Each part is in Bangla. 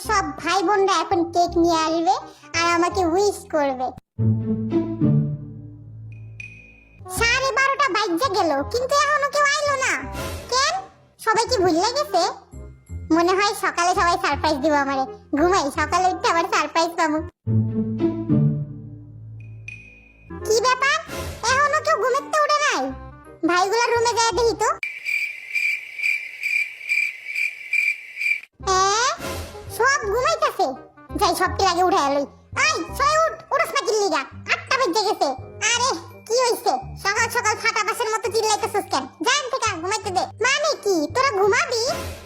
সব ভাই বোনরা এখন কেক নিয়ে আসবে আর আমাকে উইশ করবে। 12:30 বাজে গেল কিন্তু এখনো কেউ আইলো না কেন? সবাই কি ভুলে গেছে? মনে হয় সকালে সবাই সারপ্রাইজ দিব আমারে। ঘুমাই, সকালে উঠে আবার সারপ্রাইজ পাবো। কি ব্যাপার, এখনো কেউ ঘুমাতে উঠে নাই? ভাইগুলার রুমে যায় দেখি তো। সব ঘুমাইতেছে, যাই সবটি আগে উঠে এলই। এই ছয় উঠ, উঠস না কিল্লিগা, 8টা বেজে গেছে। আরে কি হইছে, সকাল সকাল ফাটা বাসের মতো চিল্লাইতেছস কেন? জান থেকে ঘুমাইতে দে। মানে কি তোরা ঘুমাবি?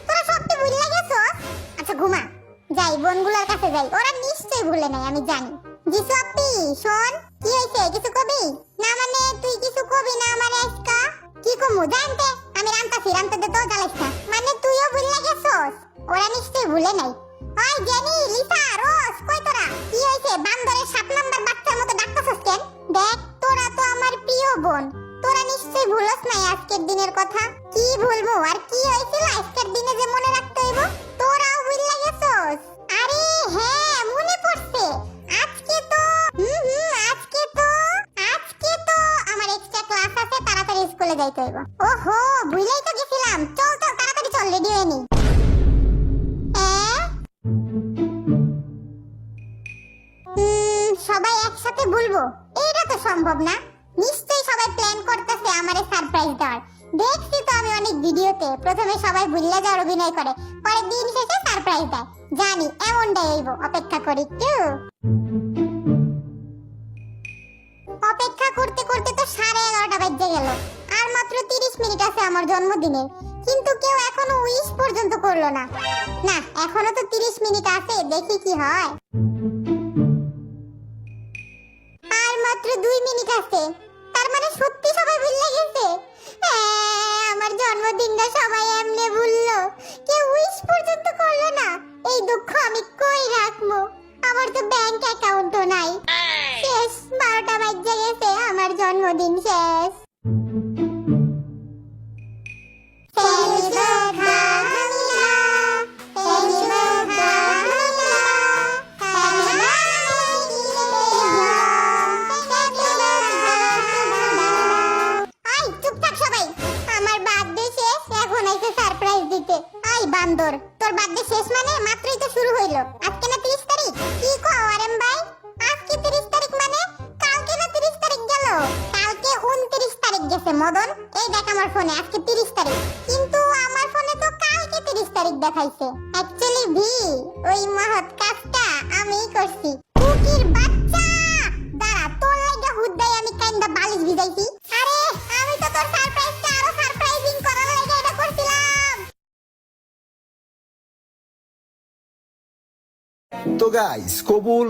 তোরা সবটি ভুলে গেছস? আচ্ছা ঘুমা, যাই বোনগুলার কাছে যাই, ওরা নিশ্চয়ই ভুলে নাই আমি জানি। জিসু আপি শোন, কি হইছে কিছু কবি? না মানে তুই কিছু কবি না আমারে আজকা? কি কমু জানতে, আমি রান্তাছি, রান্তে দে তো জ্বালাইস না। মানে তুইও ভুলে গেছস? ওরা নিশ্চয়ই ভুলে নাই। ওই জেনি, লিসা, রোজ, কই তোরা? কি হইছে, বান্দরের 7 নাম্বার বাচ্চার মতো ডাকতাছস কেন? দেখ তোরা তো আমার প্রিয় বোন, তোরা নিশ্চয়ই ভুলস নাই আজকের দিনের কথা। কি ভুলবো, আর কি হইছিল আজকের দিনে যে মনে রাখতে হইব? তোরাও ভুলে গেছস? আরে হ্যাঁ মনে পড়ছে, আজকে তো আমার এক্সট্রা ক্লাস আছে, তাড়াতাড়ি স্কুলে যাইতে হইব। ওহো ভুলেই তো গেছিলাম, চল চল তাড়াতাড়ি চল, রেডি হয়ে নি। সবাই একসাথে বলবো এটা তো সম্ভব না। নিশ্চয়ই সবাই প্ল্যান করতেছে আমারে সারপ্রাইজ দেওয়ার। দেখছি তো আমি অনেক ভিডিওতে, প্রথমে সবাই ভুলে যাওয়ার অভিনয় করে, পরে দিন শেষে সারপ্রাইজ দেয়। জানি এমনটাই হইব, অপেক্ষা করি একটু। অপেক্ষা করতে করতে তো 11:30 বেজে গেল। আর মাত্র 30 মিনিট আছে আমার জন্মদিনের, কিন্তু কেউ এখনো উইশ পর্যন্ত করলো না। না এখনো তো 30 মিনিট আছে, দেখি কি হয়। আর মাত্র 2 মিনিট আছে, তার মানে সত্যি সবাই ভুলে গেছে। আমার জন্মদিনটা সবাই এমনি ভুললো, কেউ উইশ পর্যন্ত করলো না। এই দুঃখ আমি কই রাখবো? আমার তো ব্যাংক অ্যাকাউন্টও নাই। শেষ, 12টা বাজে গেছে, আমার জন্মদিন শেষ। বান্দর, তোর বার্থডে শেষ মানে? মাত্রই তো শুরু হইলো, আজকে না 30 তারিখ? কি কও আরএম ভাই, আজকে 30 তারিখ মানে? কালকে না 30 তারিখ গেল? কালকে 29 তারিখ গেছে মদন, এই দেখ আমার ফোনে আজকে 30 তারিখ, কিন্তু আমার ফোনে তো কালকে 30 তারিখ দেখাইছে। অ্যাকচুয়ালি ভি, ওই মহৎ কাজটা আমিই করছি। কুকির বাচ্চা, দাঁড়া তোর লাগা হুদ্দাই আমি কাইন্দা বালিশ ভিজাইছি। আরে আমি তো তোর সারপ্রাইজটা আরো সারপ্রাইজিং করার লাগা এটা করছিলাম। তো গাইস, কবুল